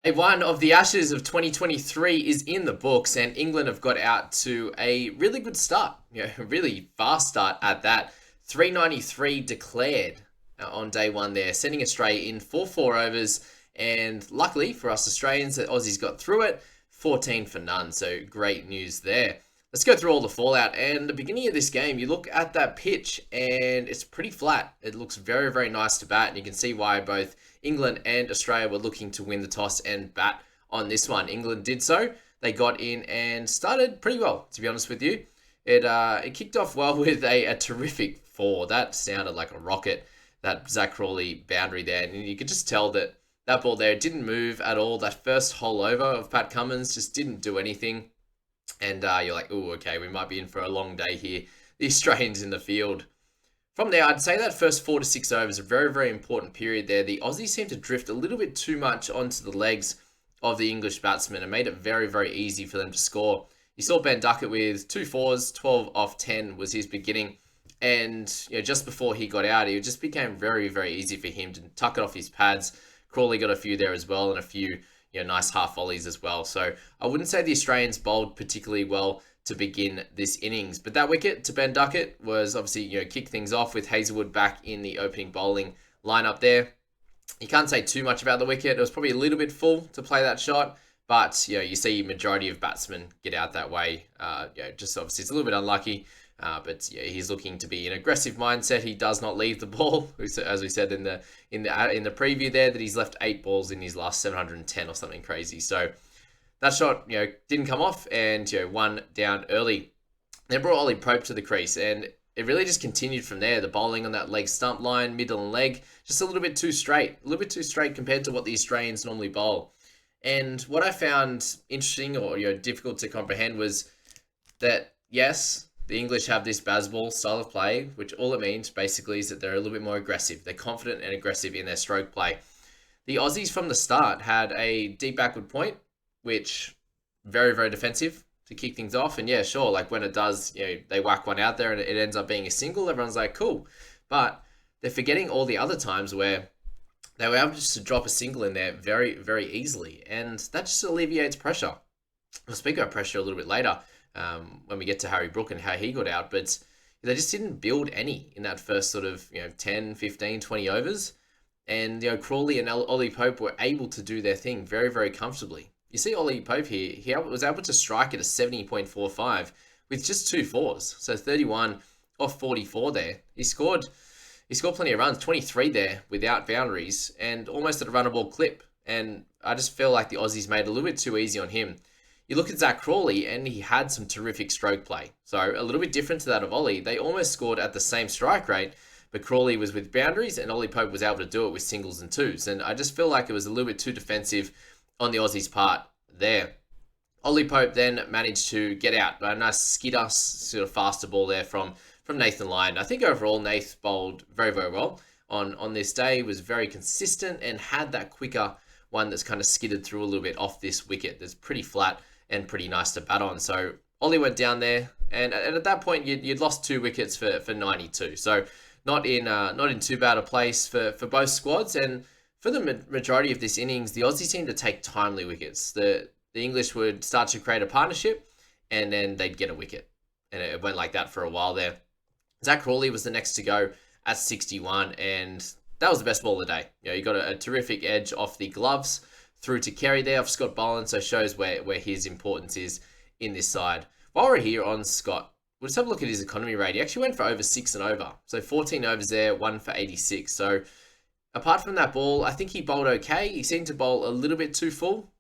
One of the Ashes of 2023 is in the books, and England have got out to a really good start. A really fast start at that. 393 declared on day one there, sending Australia in for 4 overs. And luckily for us Australians, the Aussies got through it, 14 for none. So great news there. Let's go through all the fallout. And the beginning of this game, you look at that pitch and it's pretty flat. It looks very, very nice to bat. And you can see why both England and Australia were looking to win the toss and bat on this one. England did so. They got in and started pretty well, to be honest with you. It kicked off well with a terrific four. That sounded like a rocket, that Zach Crawley boundary there. And you could just tell that that ball there didn't move at all. That first hole over of Pat Cummins just didn't do anything. And you're like, oh, okay, we might be in for a long day here. The Australians in the field. From there, I'd say that first 4 to 6 overs, a very, very important period there. The Aussies seemed to drift a little bit too much onto the legs of the English batsmen and made it very, very easy for them to score. You saw Ben Duckett with 2 fours, 12 off 10 was his beginning. And just before he got out, it just became very, very easy for him to tuck it off his pads. Crawley got a few there as well and a few nice half volleys as well. So I wouldn't say the Australians bowled particularly well to begin this innings. But that wicket to Ben Duckett was obviously, kick things off with Hazelwood back in the opening bowling lineup there. You can't say too much about the wicket. It was probably a little bit full to play that shot. But, you see majority of batsmen get out that way. Just obviously it's a little bit unlucky. But he's looking to be an aggressive mindset. He does not leave the ball, as we said in the preview there, that he's left 8 balls in his last 710 or something crazy. So that shot, didn't come off, and one down early. They brought Ollie Pope to the crease, and it really just continued from there. The bowling on that leg stump line, middle and leg, just a little bit too straight, compared to what the Australians normally bowl. And what I found interesting or difficult to comprehend was that yes, the English have this Bazball style of play, which all it means basically is that they're a little bit more aggressive. They're confident and aggressive in their stroke play. The Aussies from the start had a deep backward point, which very, very defensive to kick things off. And yeah, sure, like when it does, they whack one out there and it ends up being a single, everyone's like, cool. But they're forgetting all the other times where they were able just to drop a single in there very, very easily. And that just alleviates pressure. We'll speak about pressure a little bit later when we get to Harry Brook and how he got out. But they just didn't build any in that first sort of 10, 15, 20 overs. And Crawley and Ollie Pope were able to do their thing very, very comfortably. You see Ollie Pope here, he was able to strike at a 70.45 with just 2 fours. So 31 off 44 there. He scored plenty of runs, 23 there without boundaries and almost at a runnable clip. And I just feel like the Aussies made it a little bit too easy on him. You look at Zach Crawley and he had some terrific stroke play. So a little bit different to that of Ollie. They almost scored at the same strike rate, but Crawley was with boundaries and Ollie Pope was able to do it with singles and twos. And I just feel like it was a little bit too defensive on the Aussies' part there. Ollie Pope then managed to get out a nice skidder, sort of faster ball there from Nathan Lyon. I think overall Nath bowled very, very well on this day, was very consistent and had that quicker one that's kind of skidded through a little bit off this wicket that's pretty flat and pretty nice to bat on. So Ollie went down there, and at that point you'd lost 2 wickets for 92. So not in too bad a place for both squads. And for the majority of this innings, the Aussies seemed to take timely wickets. The English would start to create a partnership, and then they'd get a wicket, and it went like that for a while there. Zach Crawley was the next to go at 61, and that was the best ball of the day. You got a terrific edge off the gloves through to Kerry there off Scott Boland, so shows where his importance is in this side. While we're here on Scott, we'll just have a look at his economy rate. He actually went for over 6 and over. So 14 overs there, 1 for 86. So apart from that ball, I think he bowled okay. He seemed to bowl a little bit too full.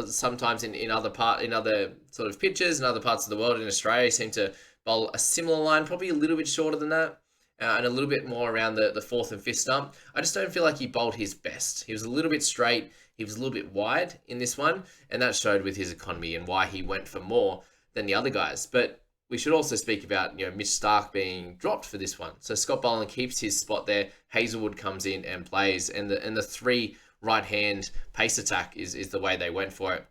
Sometimes in other sort of pitches in other parts of the world, in Australia, he seemed to bowl a similar line, probably a little bit shorter than that. And a little bit more around the 4th and 5th stump. I just don't feel like he bowled his best. He was a little bit straight. He was a little bit wide in this one. And that showed with his economy and why he went for more than the other guys. But we should also speak about Mitch Starc being dropped for this one. So Scott Boland keeps his spot there. Hazelwood comes in and plays. And the 3 right-hand pace attack is the way they went for it.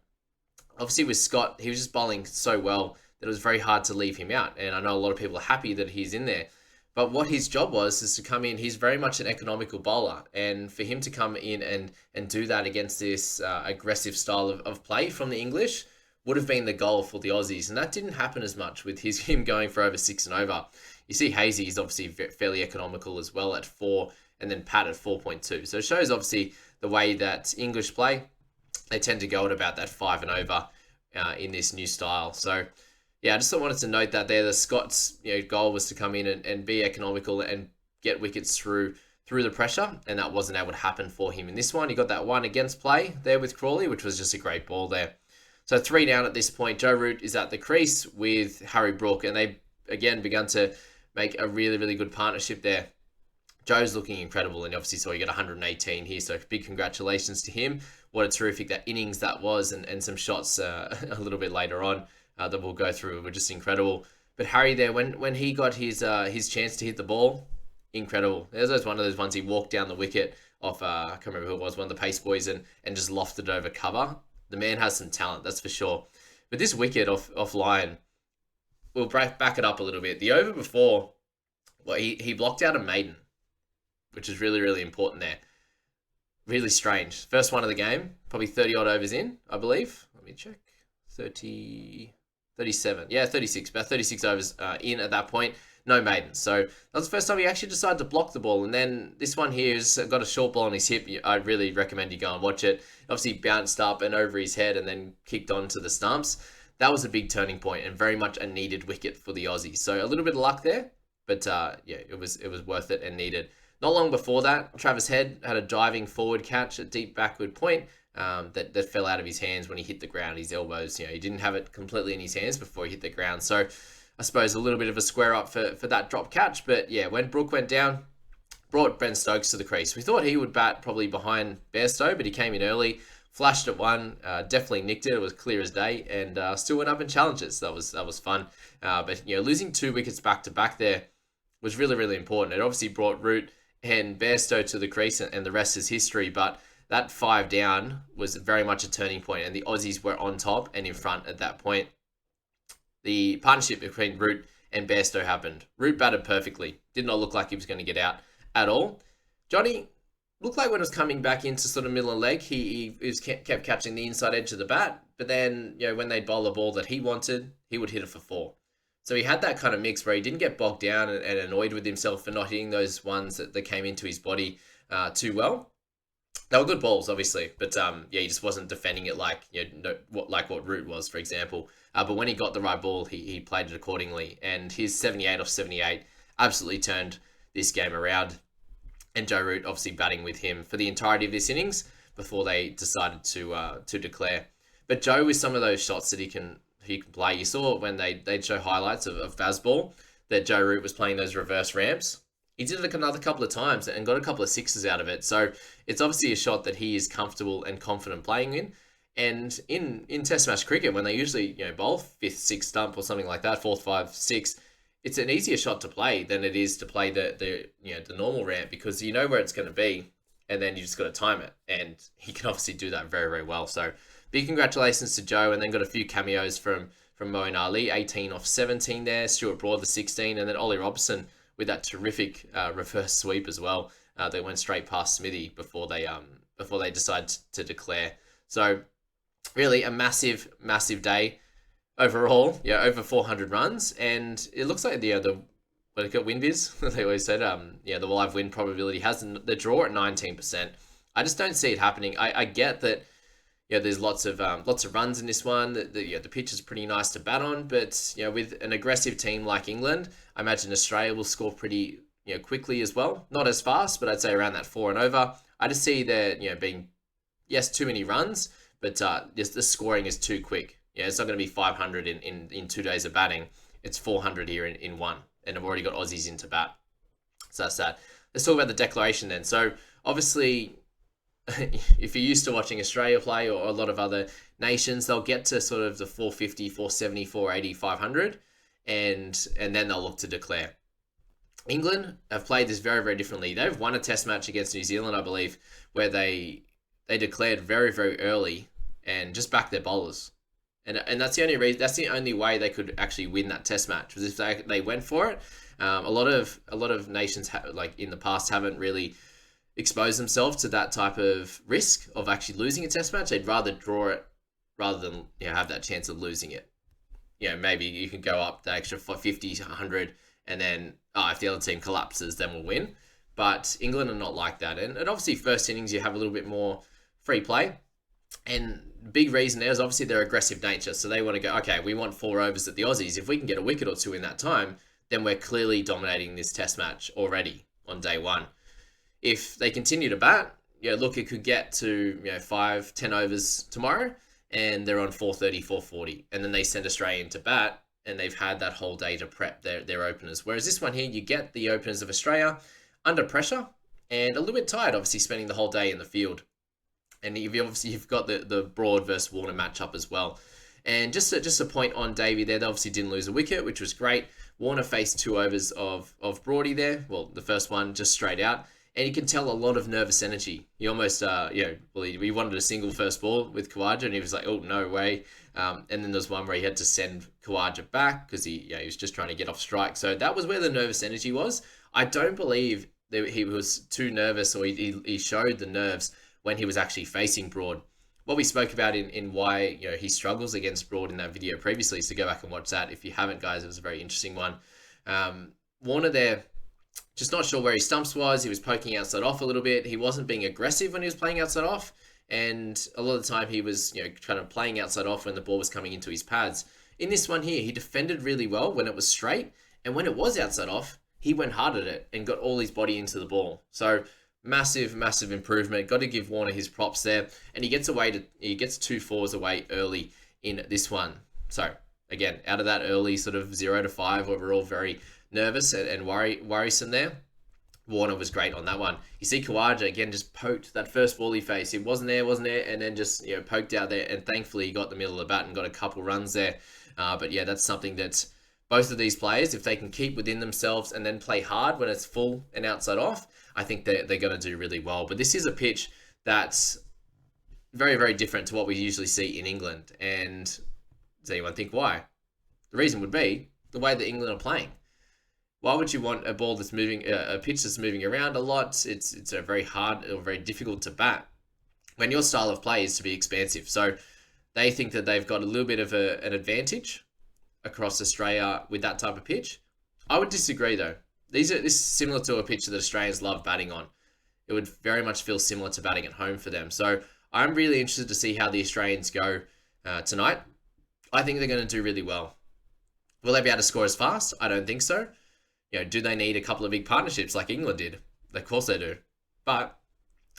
Obviously with Scott, he was just bowling so well that it was very hard to leave him out. And I know a lot of people are happy that he's in there. But what his job was is to come in. He's very much an economical bowler, and for him to come in and do that against this aggressive style of play from the English would have been the goal for the Aussies, and that didn't happen as much with him going for over 6 and over. You see, Hazy is obviously fairly economical as well at 4, and then Pat at 4.2. So it shows obviously the way that English play. They tend to go at about that 5 and over in this new style. So yeah, I just wanted to note that there. The Scots' goal was to come in and be economical and get wickets through the pressure, and that wasn't able to happen for him in this one. He got that one against play there with Crawley, which was just a great ball there. So 3 down at this point. Joe Root is at the crease with Harry Brook, and they again begun to make a really, really good partnership there. Joe's looking incredible, and obviously saw he got 118 here, so big congratulations to him. What a terrific that innings that was, and some shots a little bit later on that we'll go through were just incredible. But Harry there, when he got his chance to hit the ball, incredible. There's one of those ones he walked down the wicket off, I can't remember who it was, one of the pace boys, and just lofted it over cover. The man has some talent, that's for sure. But this wicket off line, we'll back it up a little bit. The over before, well, he blocked out a maiden, which is really, really important there. Really strange. First one of the game, probably 30 odd overs in, I believe. Let me check. 37. Yeah, 36. About 36 overs in at that point. No maidens. So that was the first time he actually decided to block the ball. And then this one here has got a short ball on his hip. I'd really recommend you go and watch it. Obviously bounced up and over his head and then kicked onto the stumps. That was a big turning point and very much a needed wicket for the Aussies. So a little bit of luck there, but yeah, it was worth it and needed. Not long before that, Travis Head had a diving forward catch at deep backward point that fell out of his hands when he hit the ground. His elbows, he didn't have it completely in his hands before he hit the ground. So I suppose a little bit of a square up for that drop catch. But yeah, when Brook went down, brought Ben Stokes to the crease. We thought he would bat probably behind Bairstow, but he came in early, flashed at one, definitely nicked it. It was clear as day, and still went up in challenges. So that was fun. But losing 2 wickets back to back there was really, really important. It obviously brought Root and Bairstow to the crease, and the rest is history. But that 5 down was very much a turning point, and the Aussies were on top and in front at that point. The partnership between Root and Bairstow happened. Root batted perfectly. Did not look like he was going to get out at all. Johnny looked like when it was coming back into sort of middle of leg, he kept catching the inside edge of the bat. But then, when they'd bowl a ball that he wanted, he would hit it for 4. So he had that kind of mix where he didn't get bogged down and annoyed with himself for not hitting those ones that came into his body too well. They were good balls, obviously, but he just wasn't defending it like what Root was, for example. But when he got the right ball, he played it accordingly, and his 78 off 78 absolutely turned this game around. And Joe Root obviously batting with him for the entirety of this innings before they decided to declare. But Joe, with some of those shots that he can play, you saw when they'd show highlights of Vazball that Joe Root was playing those reverse ramps. He did it another couple of times and got a couple of sixes out of it. So it's obviously a shot that he is comfortable and confident playing in. And in Test match cricket, when they usually bowl 5th, 6th stump or something like that, 4th, 5th, 6th, it's an easier shot to play than it is to play the normal ramp, because you know where it's going to be, and then you just got to time it. And he can obviously do that very, very well. So big congratulations to Joe, and then got a few cameos from Moeen Ali, 18 off 17 there, Stuart Broad the 16, and then Ollie Robson with that terrific reverse sweep as well. They went straight past Smithy before they decided to declare. So really a massive, massive day overall. Over 400 runs, and it looks like the WinViz, they always said, the live win probability has the draw at 19%. I just don't see it happening. I get that. There's lots of runs in this one. The pitch is pretty nice to bat on, but with an aggressive team like England, I imagine Australia will score pretty quickly as well. Not as fast, but I'd say around that 4 and over. I just see there being too many runs, but the scoring is too quick. It's not going to be 500 in 2 days of batting. It's 400 here in one, and I've already got Aussies into bat. So that's that. Let's talk about the declaration then. So obviously, if you're used to watching Australia play or a lot of other nations, they'll get to sort of the 450, 470, 480, 500, and then they'll look to declare. England have played this very, very differently. They've won a test match against New Zealand, I believe, where they declared very, very early and just backed their bowlers. And that's the only reason, that's the only way they could actually win that test match, was if they went for it. A lot of nations like in the past haven't really exposed themselves to that type of risk of actually losing a test match. They'd rather draw it rather than have that chance of losing it. Maybe you can go up the extra 50, 100, and then if the other team collapses, then we'll win. But England are not like that. And obviously, first innings, you have a little bit more free play. And big reason there is obviously their aggressive nature. So they want to go, okay, we want 4 overs at the Aussies. If we can get a wicket or 2 in that time, then we're clearly dominating this test match already on day 1. If they continue to bat, look, it could get to 5, 10 overs tomorrow, and they're on 430, 440, and then they send Australia into bat, and they've had that whole day to prep their openers. Whereas this one here, you get the openers of Australia under pressure and a little bit tired, obviously spending the whole day in the field. And you've got the Broad versus Warner matchup as well. And just a point on Davey there, they obviously didn't lose a wicket, which was great. Warner faced 2 overs of Broady there. Well, the first one just straight out. And you can tell a lot of nervous energy. He almost, he wanted a single first ball with Khawaja, and he was like, oh, no way. And then there's one where he had to send Khawaja back because he was just trying to get off strike. So that was where the nervous energy was. I don't believe that he was too nervous, or he showed the nerves when he was actually facing Broad. What we spoke about in why he struggles against Broad in that video previously, so go back and watch that if you haven't, guys. It was a very interesting one. Warner there, just not sure where his stumps was. He was poking outside off a little bit. He wasn't being aggressive when he was playing outside off. And a lot of the time he was, kind of playing outside off when the ball was coming into his pads. In this one here, he defended really well when it was straight. And when it was outside off, he went hard at it and got all his body into the ball. So massive, massive improvement. Got to give Warner his props there. And he gets 2 fours away early in this one. So again, out of that early sort of 0 to 5, where we're all very nervous and worrisome there, Warner was great on that one. You see Khawaja, again, just poked that first ball he faced. It wasn't there, and then just poked out there, and thankfully he got the middle of the bat and got a couple runs there. But yeah, that's something that both of these players, if they can keep within themselves and then play hard when it's full and outside off, I think they're going to do really well. But this is a pitch that's very, very different to what we usually see in England. And does anyone think why? The reason would be the way that England are playing. Why would you want a ball that's moving, a pitch that's moving around a lot? It's a very hard or very difficult to bat when your style of play is to be expansive. So they think that they've got a little bit of an advantage across Australia with that type of pitch. I would disagree though. This is similar to a pitch that Australians love batting on. It would very much feel similar to batting at home for them. So I'm really interested to see how the Australians go tonight. I think they're going to do really well. Will they be able to score as fast? I don't think so. Do they need a couple of big partnerships like England did? Of course they do. But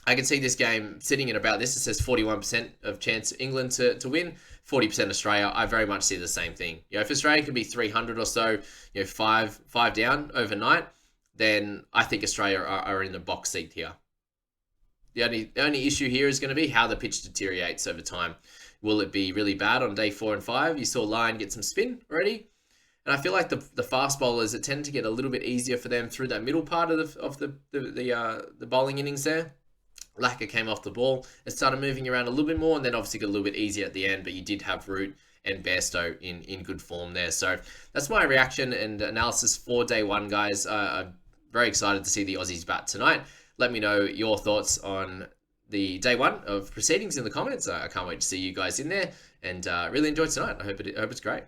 I can see this game sitting at about this. It says 41% of chance England to win, 40% Australia. I very much see the same thing. If Australia can be 300 or so, five down overnight, then I think Australia are in the box seat here. The only issue here is going to be how the pitch deteriorates over time. Will it be really bad on day 4 and 5? You saw Lyon get some spin already. And I feel like the fast bowlers, it tend to get a little bit easier for them through that middle part of the bowling innings there. Lacquer came off the ball and started moving around a little bit more, and then obviously got a little bit easier at the end, but you did have Root and Bairstow in good form there. So that's my reaction and analysis for day 1, guys. I'm very excited to see the Aussies bat tonight. Let me know your thoughts on the day 1 of proceedings in the comments. I can't wait to see you guys in there, and really enjoyed tonight. I hope it's great.